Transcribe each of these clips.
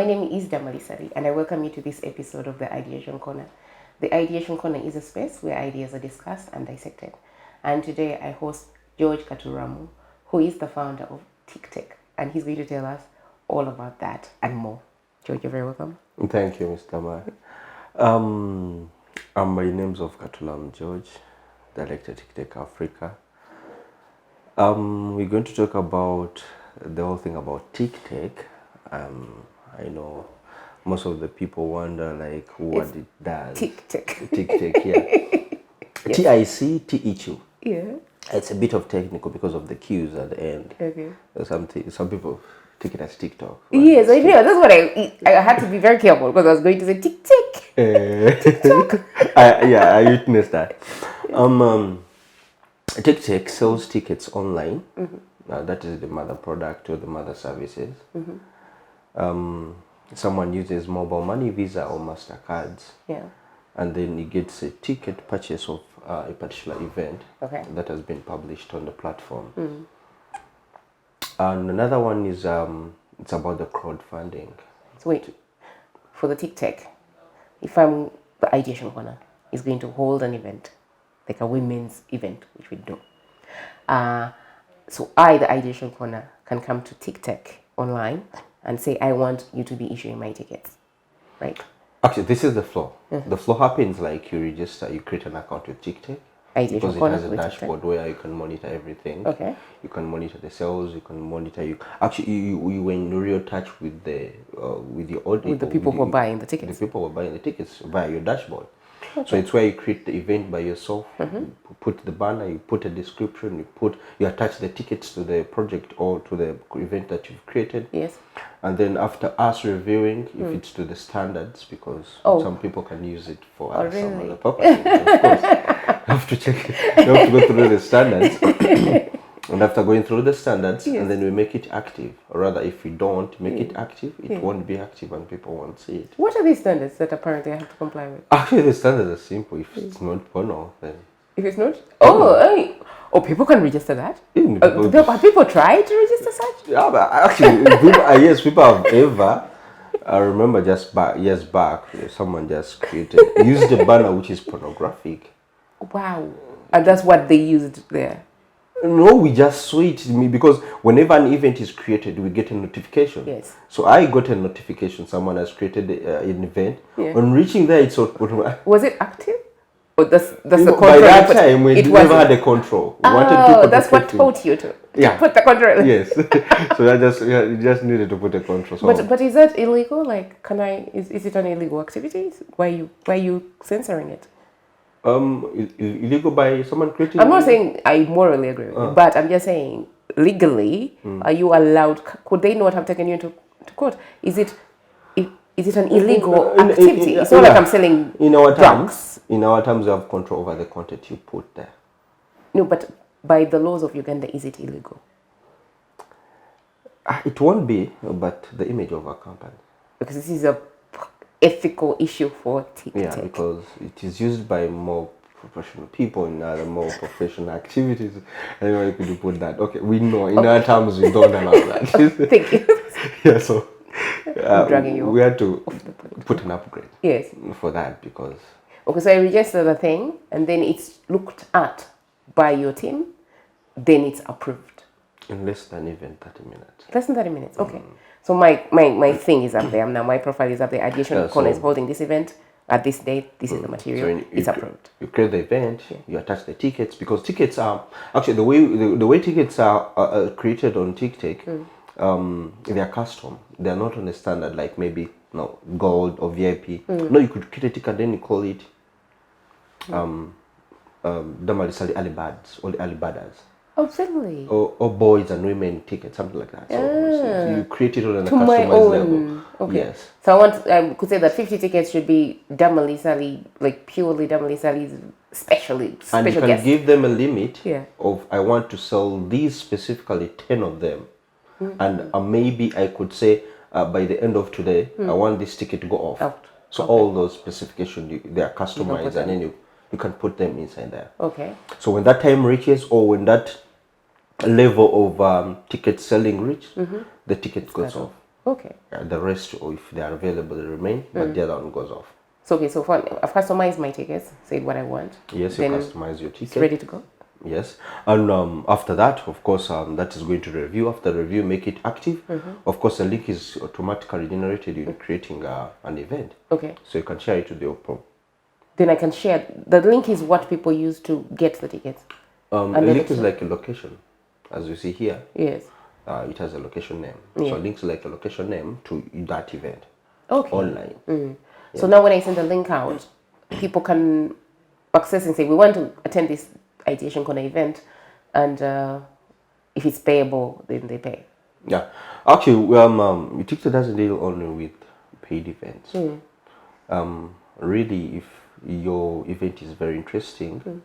My name is Damali Ssali, and I welcome you to this episode of the Ideation Corner. The Ideation Corner is a space where ideas are discussed and dissected. And today I host George Katulamu, who is the founder of Ticteq, and he's going to tell us all about that and more. George, you're very welcome. Thank you, Mr. Ma. My name's of Katulamu George, Director Ticteq Africa. We're going to talk about the whole thing about Ticteq. I know most of the people wonder like what it does. Ticteq. Ticteq, yeah. Yes. Ticteq. Yeah. It's a bit of technical because of the Q's at the end. Okay. Some people take it as TikTok. Yes, I know. That's what I had to be very careful because I was going to say Ticteq. TikTok. I witnessed that. Ticteq sells tickets online. That is the mother product or the mother services. Someone uses mobile money, Visa or MasterCards. Yeah. And then he gets a ticket purchase of a particular event that has been published on the platform. And another one is it's about the crowdfunding. So wait, for the Ticteq, if I'm the Ideation Corner is going to hold an event, like a women's event, which we do. So I, the Ideation Corner, can come to Ticteq online and say, I want you to be issuing my tickets, right? Actually, this is the flow. The flow happens like you register, you create an account with Ticteq. Because it has a dashboard where you can monitor everything. Okay. You can monitor the sales. You can monitor you when in real touch with the your audience. With the people who are buying the tickets. The people who are buying the tickets via your dashboard. Okay. So it's where you create the event by yourself. You put the banner. You put a description. You attach the tickets to the project or to the event that you've created. Yes. And then after us reviewing if it's to the standards, because some people can use it for some other purposes. Of course, you have to check it. You have to go through the standards. And after going through the standards, and then we make it active. Or rather, if we don't make it active, it won't be active and people won't see it. What are these standards that apparently I have to comply with? Actually, the standards are simple. If it's not porno, then... If it's not? People can register that? Have people tried to register such? Yeah, but actually, people have ever... I remember just years back, someone just used a banner which is pornographic. Wow. And that's what they used there? No, we just saw it because whenever an event is created, we get a notification. Yes. So I got a notification. Someone has created an event. Yeah. On reaching there, it's was it active? Or that's the control? By that time, we never had a control. We wanted people that's what taught you to put the control. Yes. So you just needed to put a control. So but is that illegal? Like, is it an illegal activity? Why are you censoring it? Illegal by someone creating. I'm not saying I morally agree with you, but I'm just saying legally, are you allowed? Could they not have taken you to court? Is it an illegal activity? It's not like I'm selling drugs. In our terms, you have control over the content you put there. No, but by the laws of Uganda, is it illegal? It won't be, but the image of our company. Because this is a ethical issue for Ticteq. Yeah, because it is used by more professional people in other more professional activities. I don't know if you could put that. Okay, we know in our terms we don't allow that. Thank you. Yeah, so we had to put an upgrade. Yes. For that because. Okay, so I register the thing and then it's looked at by your team, then it's approved. In less than even 30 minutes. Less than 30 minutes. Okay. So my thing is up there now. My profile is up there. Ideation Corner is holding this event at this date. This is the material. So it's approved. You create the event. You attach the tickets because tickets are actually the way tickets are created on Ticteq. They are custom. They are not on a standard like maybe gold or VIP. No, you could create a ticket then you call it Damali Ssali early birds or the early birders. Oh, really? Or boys and women tickets, something like that. So you create it on a customized level. Okay. Yes. So I could say that 50 tickets should be Damali Ssali, like purely Damali Ssali's special and you can give them a limit of I want to sell these specifically 10 of them. And maybe I could say by the end of today, I want this ticket to go off. So all those specifications, they are customized and then you can put them inside there. Okay. So when that time reaches or when that level of ticket selling reach, the ticket goes off. Okay. The rest, or if they are available, they remain, but the other one goes off. So okay, so I've customized my tickets, said what I want. Yes, you then customize your it's ticket. ready to go. Yes, and after that, of course, that is going to review. After review, make it active. Of course, the link is automatically generated in creating an event. Okay. So you can share it to the Opera. Then I can share. The link is what people use to get the tickets. A And link is like a location, as you see here. Yes. It has a location name. Yeah. So links like a location name to that event. Okay. Online. So now when I send the link out, people can access and say, we want to attend this Ideation Corner event, and if it's payable, then they pay. Yeah, actually, Ticteq doesn't deal only with paid events. Really, if your event is very interesting,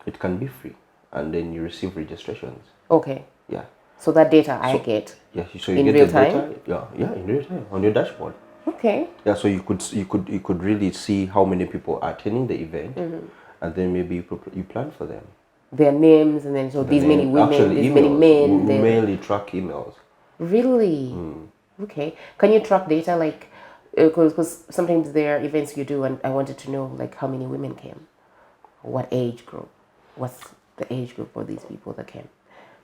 it can be free, and then you receive registrations. Okay. Yeah. So that data I get. Yeah. So you in get real the time? data. Yeah, in real time on your dashboard. Okay. Yeah. So you could really see how many people are attending the event, and then maybe you plan for them. Their names, and then so these many women, Actually, these emails. many men. We mainly track emails. Really? Okay. Can you track data like, because sometimes there are events you do, and I wanted to know like how many women came, what age group, what's the age group of these people that came.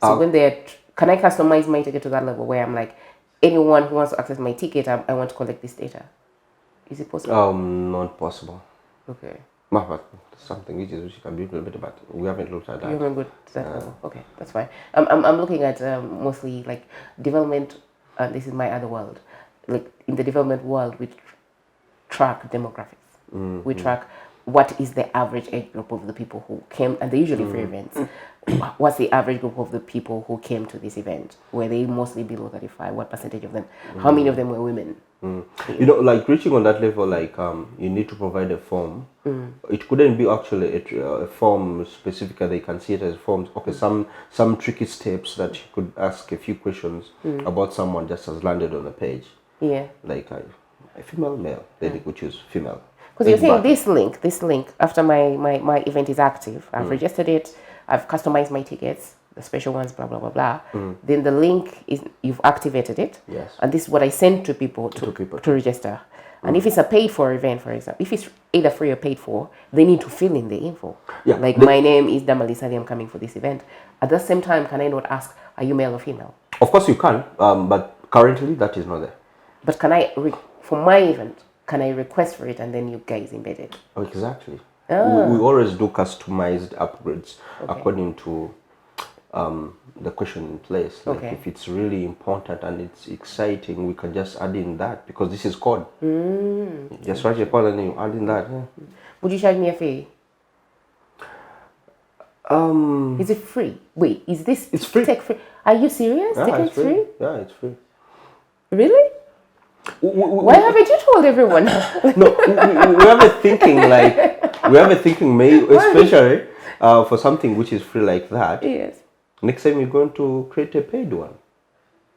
So when they're, can I customize my ticket to that level where I'm like, anyone who wants to access my ticket, I want to collect this data. Is it possible? Not possible. Okay. But something which can be a little bit, but we haven't looked at that. You haven't got to that level. Okay, that's fine. I'm looking at mostly like development. This is my other world. Like in the development world, we track demographics. We track what is the average age group of the people who came, and they're usually free events. What's the average group of the people who came to this event? Were they mostly below 35? What percentage of them? How many of them were women? You know, like reaching on that level, like you need to provide a form. It couldn't be actually a form specifically. They can see it as forms. Okay, some tricky steps that you could ask a few questions about someone just has landed on a page. Yeah. Like a female, male. Then they could choose female. Because you're saying this link, after my event is active, I've registered it, I've customized my tickets, the special ones, blah, blah, blah, blah. Then the link is, you've activated it. Yes. And this is what I send to people to register. And if it's a paid for event, for example, if it's either free or paid for, they need to fill in the info. Yeah. Like my name is Damali Ssali, I'm coming for this event. At the same time, can I not ask, are you male or female? Of course you can, but currently that is not there. But can I, for my event, can I request for it and then you guys embed it? Oh, exactly. We always do customized upgrades according to the question in place. Like if it's really important and it's exciting, we can just add in that because this is code. Just write your code and then you add in that. Yeah. Would you charge me a fee? Is it free? Wait, is this It's free. Ticteq free? Are you serious? Yeah, Ticteq it's free. Yeah, it's free. Really? Why haven't you told everyone? No, we have a thinking especially for something which is free like that. Yes. Next time you're going to create a paid one.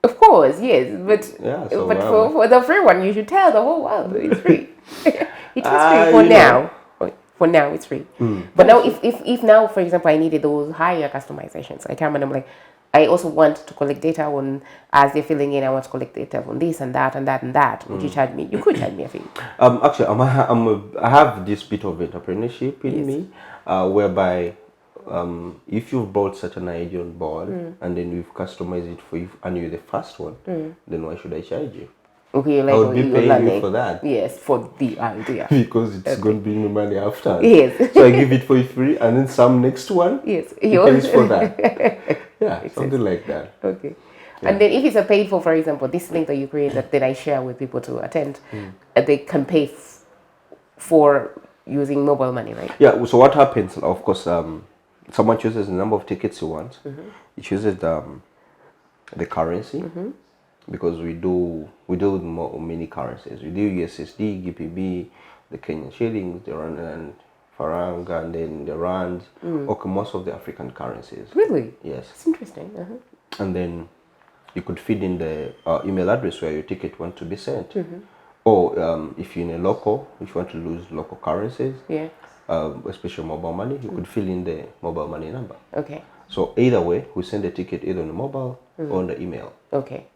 Of course, yes, but Yeah, so but for the free one, you should tell the whole world it's free. It is free for you now. For now, it's free. But now, if now, for example, I needed those higher customizations, I come and I'm like, I also want to collect data on, as they're filling in, I want to collect data on this and that and that and that. Would you charge me? You could charge me a fee. Actually, I have this bit of entrepreneurship in me, whereby if you've brought such an idea on board and then we've customized it for you and you're the first one, then why should I charge you? Okay, like I would be paying you for that. Yes, for the idea. Because it's going to bring me money after. Yes. So I give it for you free and then some next one, yes, he pays for that. Yeah, something like that. Okay. Yeah. And then if it's a paid for example, this link that you create that then I share with people to attend, they can pay for using mobile money, right? Yeah, so what happens, of course, someone chooses the number of tickets he wants. He chooses the currency, because we do with many currencies. We do USSD, GPB, the Kenyan shillings, the Rwandan farang, and then the rands. Okay, most of the African currencies. Really? Yes. That's interesting. And then you could feed in the email address where your ticket wants to be sent. Or if you're in a local, if you want to use local currencies, especially mobile money, you could fill in the mobile money number. Okay. So either way, we send the ticket either on the mobile or on the email. Okay.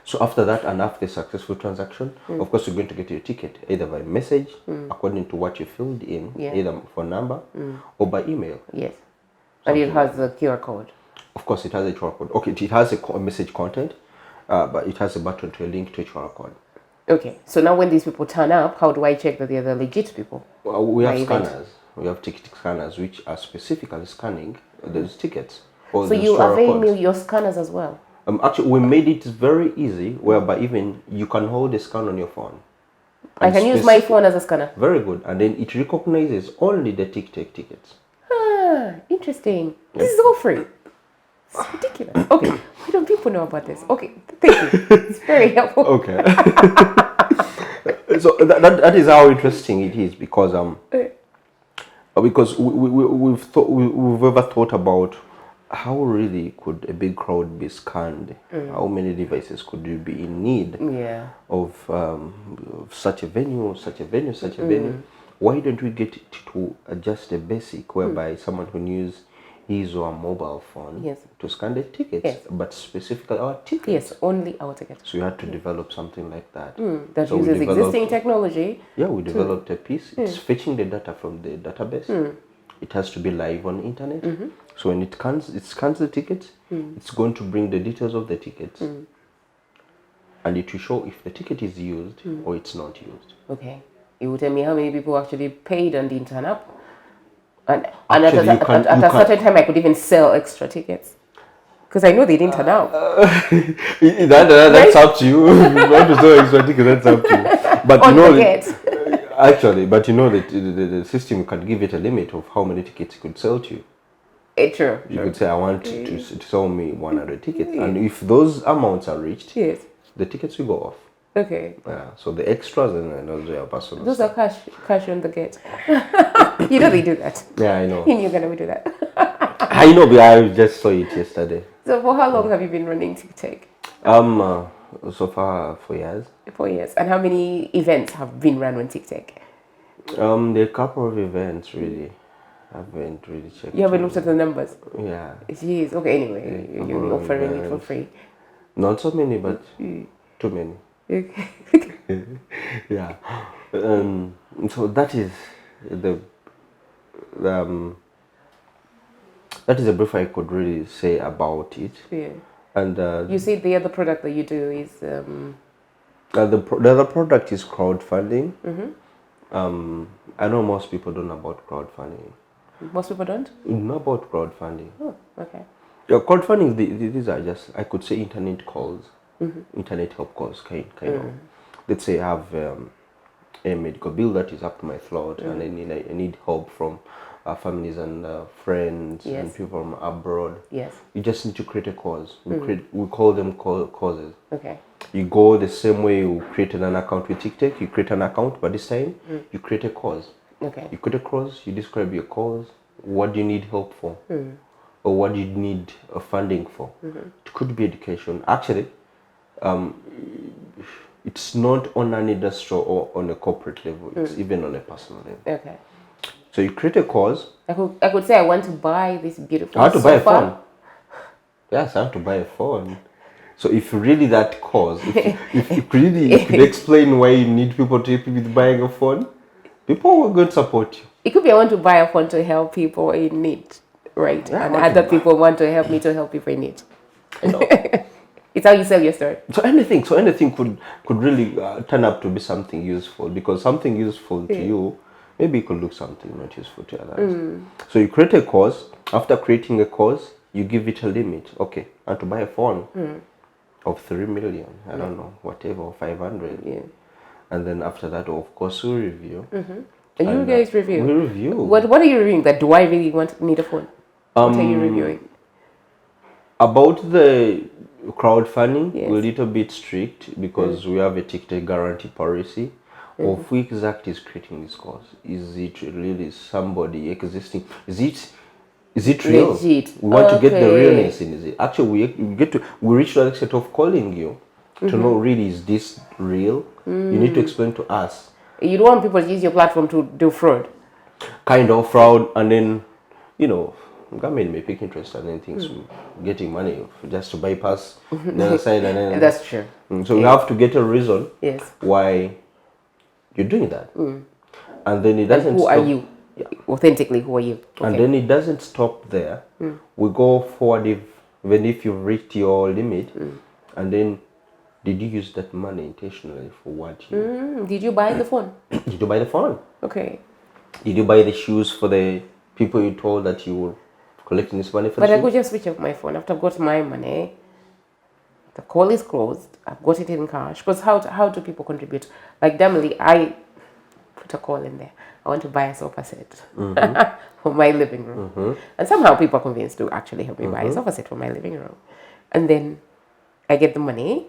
So after that and after the successful transaction, of course, you're going to get your ticket either by message, according to what you filled in, either phone number or by email. Yes. And it has the QR code. Of course, it has a QR code. Okay, it has a message content, but it has a button to a link to a QR code. Okay, so now when these people turn up, how do I check that they're the legit people? Well, we have scanners. We have ticket scanners which are specifically scanning those tickets. So you avail me your scanners as well? Actually, we made it very easy, whereby even you can hold a scan on your phone. I can use my phone as a scanner? Very good. And then it recognizes only the Ticteq tickets. Ah, interesting. This is all free. It's ridiculous. Okay, why don't people know about this? Okay, thank you. It's very helpful. Okay. So that is how interesting it is, because we've ever thought about how really could a big crowd be scanned? How many devices could you be in need of such a venue, such a venue, such a venue? Why don't we get to just a basic whereby someone can use his or her mobile phone to scan the tickets, but specifically our tickets? Yes, only our tickets. So we had to develop something like that. That uses existing technology. Yeah, we developed a piece. It's fetching the data from the database. It has to be live on the internet. So when it scans the tickets, it's going to bring the details of the tickets. And it will show if the ticket is used or it's not used. Okay. You will tell me how many people actually paid and didn't turn up? And Actually, at a certain time, I could even sell extra tickets. Because I know they didn't turn out. That's up to you. If you want to sell extra tickets, that's up to you. But you know, actually, but you know that the system can give it a limit of how many tickets it could sell to you. True. You could say, I want to sell me 100 tickets. And if those amounts are reached, the tickets will go off. Okay. Yeah. So the extras and those are personal. Those are cash on the gate. You know they do that. Yeah, I know. You knew gonna do that. I know, but I just saw it yesterday. So for how long have you been running Ticteq? So far 4 years. 4 years. And how many events have been run on Ticteq? There are a couple of events really. I haven't really checked. You haven't looked at the numbers? Yeah. Jeez. Okay. Anyway, you're offering it for free. Not so many, but too many. Okay. Yeah. So that is that is a brief I could really say about it. Yeah. And you see, the other product that you do is the other product is crowdfunding. I know most people don't know about crowdfunding. Most people don't know about crowdfunding. Oh, okay. Yeah, crowdfunding. These are just, I could say, internet calls, internet help calls, kind of. Let's say I have a medical bill that is up to my throat, and I need help from families and friends and people from abroad. Yes. You just need to create a cause. We call them causes. Okay. You go the same way you created an account with Ticteq. You create an account, but this time you create a cause. Okay. You create a cause. You describe your cause. What do you need help for, or what do you need funding for? It could be education. Actually, it's not on an industrial or on a corporate level. It's even on a personal level. Okay. So you create a cause. I could say I want to buy this beautiful. I want to buy a phone. Yes, I want to buy a phone. So if really that cause, if you really could explain why you need people to help you with buying a phone, people will go to support you. It could be I want to buy a phone to help people in need, right? Yeah, and other people want to help me to help people in need. It's how you sell your story. So anything could really turn up to be something useful, because something useful to you, maybe it could look something not useful to others. So you create a cause. After creating a cause, you give it a limit. Okay, I want to buy a phone of 3 million. I don't know, whatever, 500. Yeah. And then after that, of course, we review. And you guys review. We review. What are you reviewing? That do I really need a phone? What are you reviewing? About the crowdfunding, we're a little bit strict because we have a Ticteq guarantee policy of who exactly is creating this course. Is it really somebody existing? Is it real? Legit. We want to get the realness in it. Actually, we reach to the extent of calling you to know, really, is this real? You need to explain to us. You don't want people to use your platform to do fraud. Kind of fraud, and then, government may pick interest and then things getting money just to bypass the other side and then That's true. so you have to get a reason Yes. why you're doing that. And then it doesn't And who stop. are you? Authentically, who are you? Okay. And then it doesn't stop there. We go forward even if you've reached your limit, and then did you use that money intentionally for what you Did you buy the phone? did you buy the phone? Okay. Did you buy the shoes for the people you told that you were collecting this money for? But the I shoes? could just switch off my phone after I've got my money. The call is closed. I've got it in cash. Because how do people contribute? Like Damali, I put a call in there. I want to buy a sofa set for my living room. And somehow people are convinced to actually help me buy a sofa set for my living room. And then I get the money.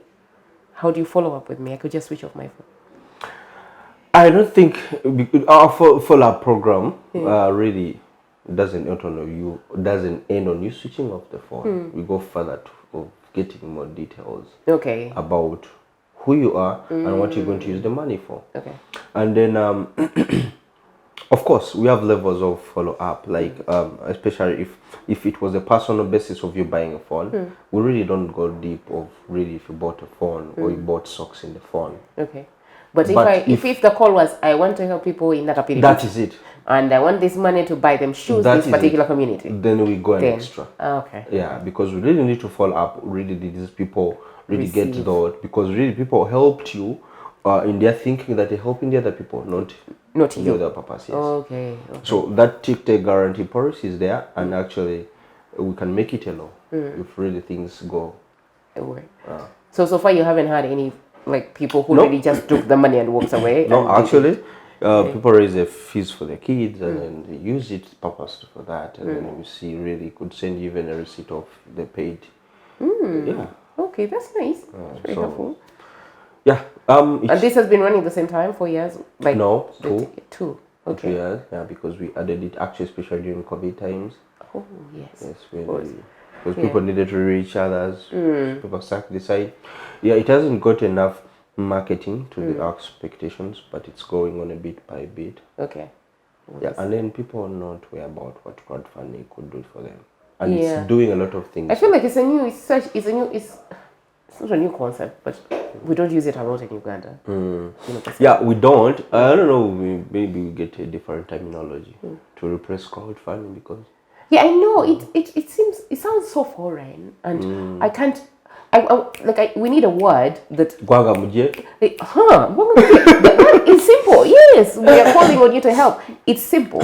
How do you follow up with me? I could just switch off my phone. I don't think our follow-up program really doesn't end on you switching off the phone. We go further of getting more details Okay. about who you are and what you're going to use the money for. Okay. And then of course we have levels of follow-up, like especially if it was a personal basis of you buying a phone, we really don't go deep of really if you bought a phone or you bought socks in the phone. Okay. But But if the call was, I want to help people in that appearance, that is it. and I want this money to buy them shoes, That this is particular it. community. Then we go an Then. extra. Okay. Yeah, because we really need to follow up. Really, did these people really get Receive. that? Because really, people helped you in their thinking that they're helping the other people, not you. the other purpose. Yes. Okay. So that Ticteq guarantee policy is there, and actually, we can make it a law if really things go. Okay. So far you haven't had any like people who No. really just took the money and walked away. No, and actually, people raise their fees for their kids and then they use it purposely for that, and then we see really could send you even a receipt of the paid. Yeah. Okay, that's nice. That's very so- helpful. Yeah. And this has been running the same time for years? Like No, the two. ticket- Two. 2 Okay. years, yeah, because we added it actually, especially during COVID times. Oh yes. Yes, course. because people needed to reach others. People stuck decide. Yeah, it hasn't got enough marketing to the expectations, but it's going on a bit by bit. Okay. Yeah, and then people are not aware about what crowdfunding could do for them, and Yeah. it's doing a lot of things. I feel like it's not a new concept, but we don't use it a lot in Uganda. Yeah, we don't. I don't know. Maybe we get a different terminology to replace crowdfunding because. Yeah, I know it sounds so foreign, and I can't. We need a word that. Gwanga muje. It's simple. Yes, we are calling on you to help. It's simple.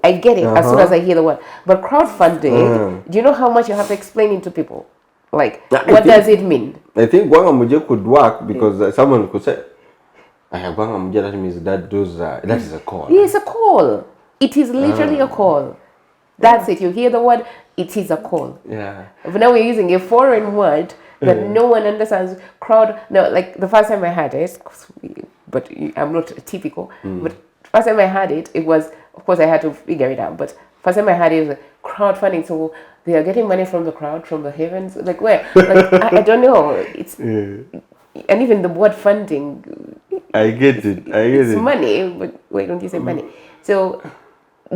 I get it as soon as I hear the word. But crowdfunding, do you know how much you have to explain it to people? Like, what does it mean? I think Gwanga muje could work because someone could say, Gwanga muje, that means that is a call. Yeah, it's a call. It is literally a call. That's it. You hear the word, it is a call. Yeah. But now we're using a foreign word that no one understands. No, like the first time I had it, but I'm not typical. But first time I had it, it was, of course, I had to figure it out. But first time I had it was crowdfunding. So they are getting money from the crowd, from the heavens. Like where? Like I don't know. It's and even the word funding. I get it. It's money, but why don't you say money? So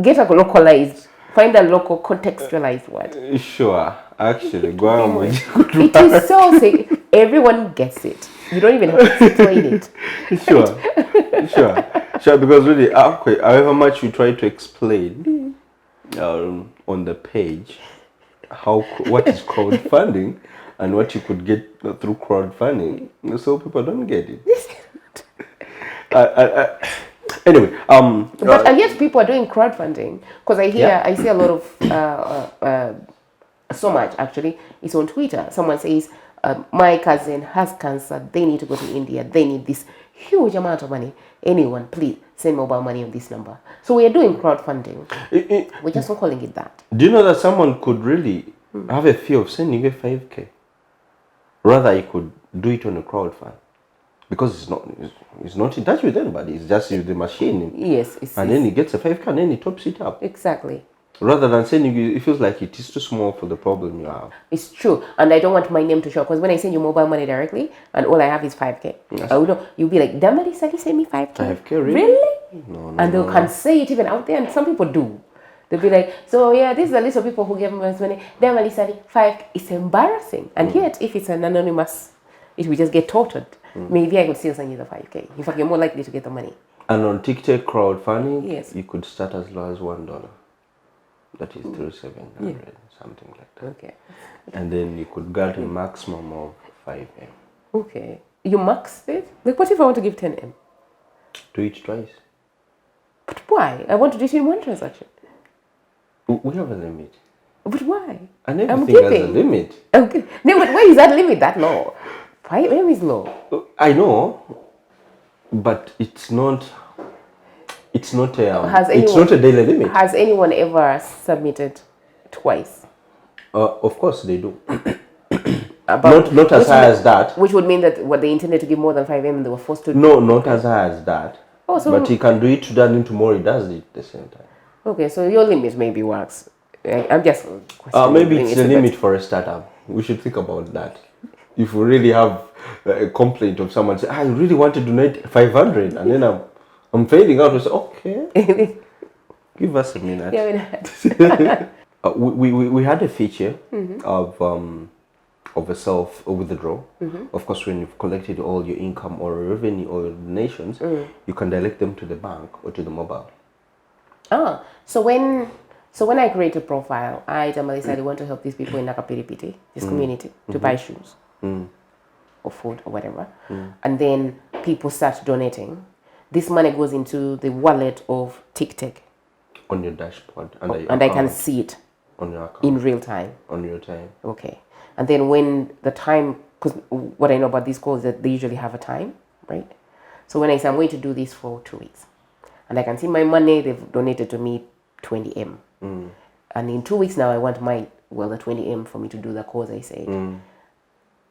get a localized. Find a local contextualized word. Sure. Actually, Gwanga muje could It is so sick. Everyone gets it. You don't even have to explain it. Sure. Because really, however much you try to explain on the page what is crowdfunding and what you could get through crowdfunding, so people don't get it. Anyway, But and yet people are doing crowdfunding because I see a lot of so much actually. It's on Twitter. Someone says, "My cousin has cancer. They need to go to India. They need this huge amount of money. Anyone, please send mobile money on this number." So we are doing crowdfunding. We're just not calling it that. Do you know that someone could really have a fear of sending you 5K? Rather, he could do it on a crowdfund. Because it's not in touch with anybody. It's just the machine. Yes. Then he gets a 5K and then he tops it up. Exactly. Rather than sending you, it feels like it is too small for the problem you have. It's true. And I don't want my name to show because when I send you mobile money directly and all I have is 5K, I would know. You'll be like, Damali Ssali send me 5K. 5K, really? Really? No. And they can say it even out there, and some people do. They'll be like, so yeah, this is a list of people who gave me money. Damali Ssali, 5. It's embarrassing. And yet, if it's an anonymous, it will just get tortured. Maybe I could still send you the 5K. In fact, you're more likely to get the money. And on Ticteq crowdfunding, Yes. you could start as low as $1. That is 3,700, something like that. Okay. And then you could get a maximum of 5M. Okay. You maxed it? Like, what if I want to give 10M? Do it twice. But why? I want to do it in one transaction. We have a limit. But why? And everything has a giving. limit. Okay. No, but why is that limit that low? 5M is low. I know, but it's not a it's not a daily limit. Has anyone ever submitted twice? Of course they do. Not as high as that. Which would mean that what they intended to give more than 5M and they were forced to. No, not as high as that. Oh, so but he can do it today and tomorrow he does it at the same time. Okay, so your limit maybe works. I'm just maybe it's the limit for a startup. We should think about that. If we really have a complaint of someone say, I really want to donate 500 and then I'm fading out, we say, okay, give us a minute. Yeah, we had a feature of a self withdraw. Of course, when you've collected all your income or revenue or your donations, you can direct them to the bank or to the mobile. Ah, so when I create a profile, I Damali Ssali want to help these people in Nakapiripiti, this community, to buy shoes or food or whatever, and then people start donating. This money goes into the wallet of Ticteq. On your dashboard. And I can see it on your account. in real time. On your time. Okay. And then when the time, because what I know about these calls is that they usually have a time, right? So when I say I'm going to do this for 2 weeks, and I can see my money, they've donated to me 20M. And in 2 weeks now, I want the 20M for me to do the cause I said.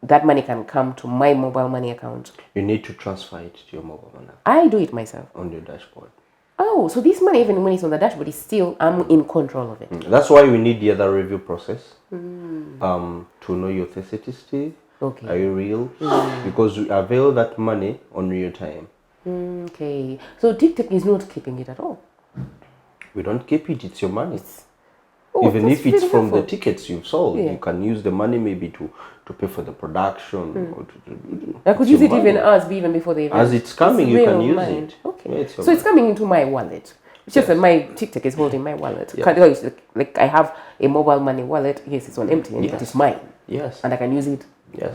That money can come to my mobile money account. You need to transfer it to your mobile money. I do it myself. On your dashboard. Oh, so this money, even when it's on the dashboard, is still, I'm in control of it. That's why we need the other review process. To know your authenticity. Okay. Are you real? Because we avail that money on real time. Okay. So Ticteq is not keeping it at all. We don't keep it, it's your money. Oh, even if it's from helpful. the tickets you've sold, you can use the money maybe to pay for the production. Or I could use it even before the event. As it's coming, you can use it. Okay. Yeah, so it's coming into my wallet. It's just that my Ticteq is holding my wallet. Yeah. Like I have a mobile money wallet. Yes, it's on empty, but it's mine. Yes. And I can use it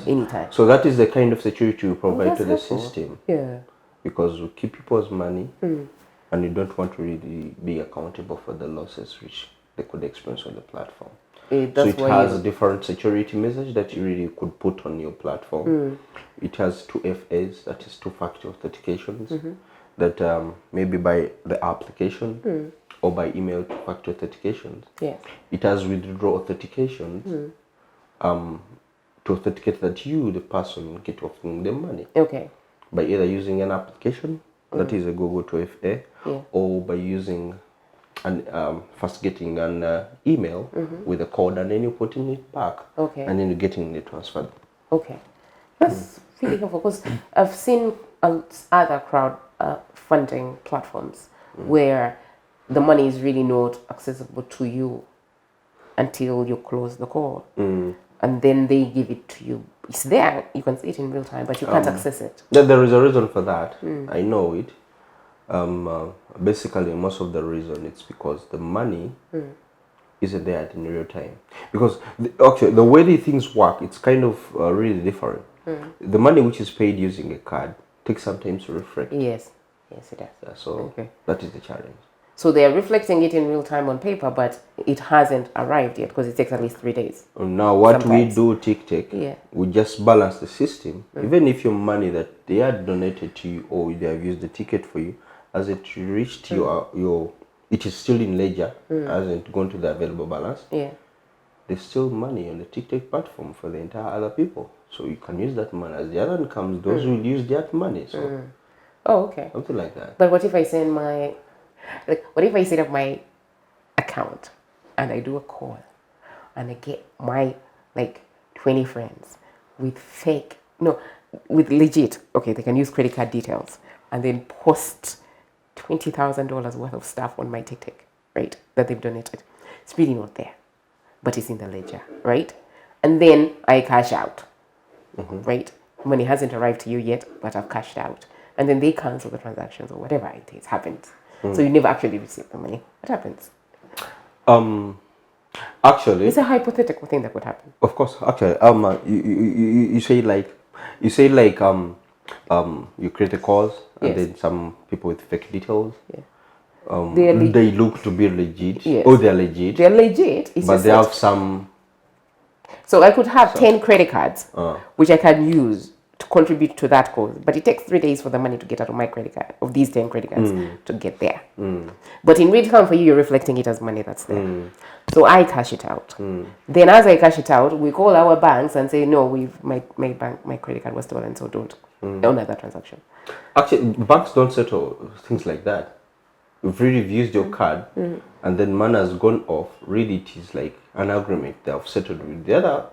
anytime. So that is the kind of security we provide to the system. Yeah. Because we keep people's money and you don't want to really be accountable for the losses which they could experience on the platform. So it has a different security message that you really could put on your platform. It has 2FAs, that is two-factor authentications, that maybe by the application or by email two-factor authentications. Yes. It has withdraw authentications to authenticate that you, the person, get offering them money. Okay. By either using an application, that is a Google 2FA, or by using first getting an email with a code and then you're putting it back. Okay. And then you're getting it transferred. Okay. That's really helpful because I've seen other crowdfunding platforms where the money is really not accessible to you until you close the call. And then they give it to you. It's there, you can see it in real time, but you can't access it. There is a reason for that. I know it. Basically, most of the reason it's because the money isn't there in real time. Because the way the things work, it's kind of really different. The money which is paid using a card takes some time to reflect. Yes, it does. So that is the challenge. So they are reflecting it in real time on paper, but it hasn't arrived yet because it takes at least 3 days. Now, what we do, Ticteq, we just balance the system. Even if your money that they had donated to you or they have used the ticket for you, as it reached your, it is still in ledger, hasn't gone to the available balance. Yeah. There's still money on the Ticteq platform for the entire other people. So you can use that money. As the other one comes, those will use that money. So okay. Something like that. But what if I send what if I set up my account and I do a call and I get my 20 friends with with legit, they can use credit card details and then post $20,000 worth of stuff on my Ticteq. right, that they've donated. It's really not there, but it's in the ledger, right? And then I cash out, right? Money hasn't arrived to you yet, but I've cashed out. And then they cancel the transactions or whatever it is happens. So you never actually receive the money. What happens? Actually, It's a hypothetical thing that could happen. of course, actually, you say like, you create a cause, and Yes. then some people with fake details, Yeah. they look to be legit. Yes. Oh, they're legit, They're legit. It's but just they that- have some. So I could have 10 credit cards, which I can use to contribute to that cause. But it takes 3 days for the money to get out of my credit card, of these 10 credit cards, to get there. But in real time for you, you're reflecting it as money that's there. So I cash it out. Then as I cash it out, we call our banks and say, no, my credit card was stolen, so don't honor that transaction. Actually, banks don't settle things like that. If really you've used your card and then money has gone off, really it is like an agreement they have settled with the other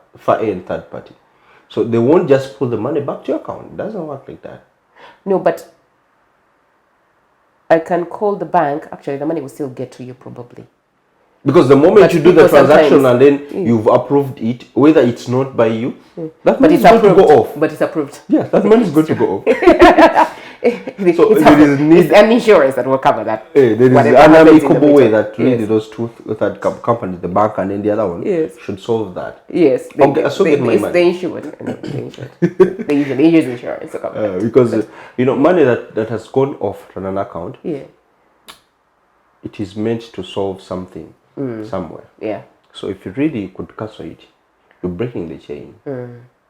and third party. So they won't just pull the money back to your account. It doesn't work like that. No, but I can call the bank. Actually, the money will still get to you probably. Because the moment But you do the people transaction sometimes- and then you've approved it, whether it's not by you, that But money it's is going to approved. go off. But it's approved. Yes, that money is going to go off. So there is need- it's an insurance that will cover that. There is Whatever an happens in the amicable way future. that really Yes. those two third companies, the bank and then the other one, Yes. should solve that. Yes, Okay, I still get my it's money. the insured. They use insurance to cover that. Because money that has gone off from an account, Yeah, it is meant to solve something somewhere. yeah, So if you really could cancel it, you're breaking the chain.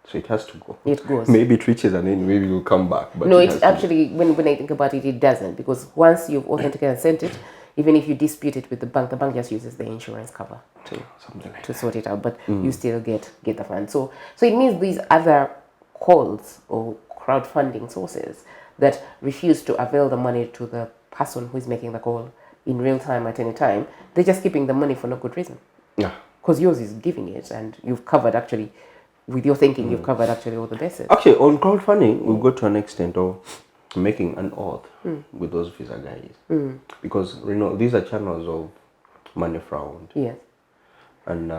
So it has to go. it goes. Maybe it reaches and then maybe it will come back. But No, it it has to actually, when I think about it, it doesn't. Because once you've authenticated and sent it, even if you dispute it with the bank just uses the insurance cover something like to sort it out. But you still get the fund. So it means these other calls or crowdfunding sources that refuse to avail the money to the person who is making the call in real time at any time, they're just keeping the money for no good reason. Yeah. Because yours is giving it, and you've covered actually, with your thinking, you've covered actually all the bases. Actually, on crowdfunding, we go to an extent of making an oath with those visa guys. Because, these are channels of money fraud Yes. and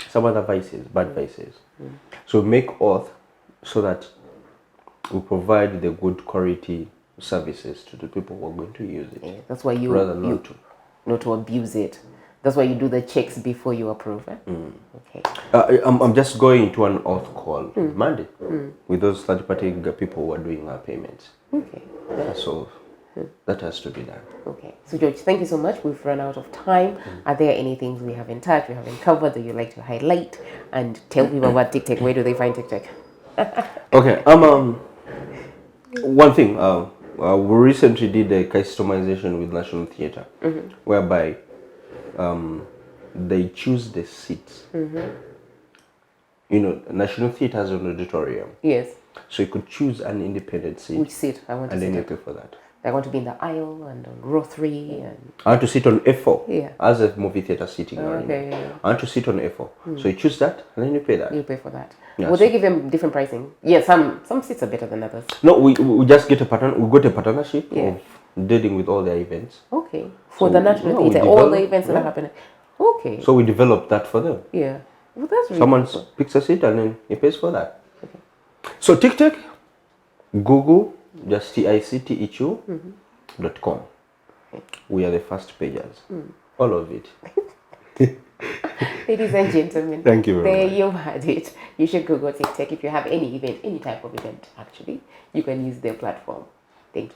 some other vices, bad vices. So make oath so that we provide the good quality services to the people who are going to use it. Yeah, that's why you rather not to. not to abuse it. That's why you do the checks before you approve it. Okay. I'm just going to an oath call Monday with those third-party people who are doing our payments. Okay. So that has to be done. Okay. So George, thank you so much. We've run out of time. Are there any things we haven't touched, we haven't covered that you'd like to highlight and tell people about Ticteq? Where do they find Ticteq? Okay. One thing. We recently did a customization with National Theatre, whereby they choose the seats. National Theatre has an auditorium, Yes. so you could choose an independent seat, Which seat I want to and then sit you at? pay for that. I want to be in the aisle and on row 3 and I want to sit on F4 Yeah. as a movie theatre seating arrangement. okay, yeah. I want to sit on F4, so you choose that and then you pay that. you pay for that. Yeah, Will so- they give them different pricing? Yeah, some seats are better than others. No, we just get a pattern. We got a partnership Yeah. of dealing with all their events. Okay. For So, the National yeah, we Theatre, all the develop- events that are happening. Okay. So we developed that for them. Yeah. Well, that's really Someone cool. picks a seat and then he pays for that. So Ticteq, Google, just ticteq.com. We are the first pages. All of it. Ladies and gentlemen, Thank you very there much. you had it. You should Google Ticteq if you have any event, any type of event actually. You can use their platform. Thank you.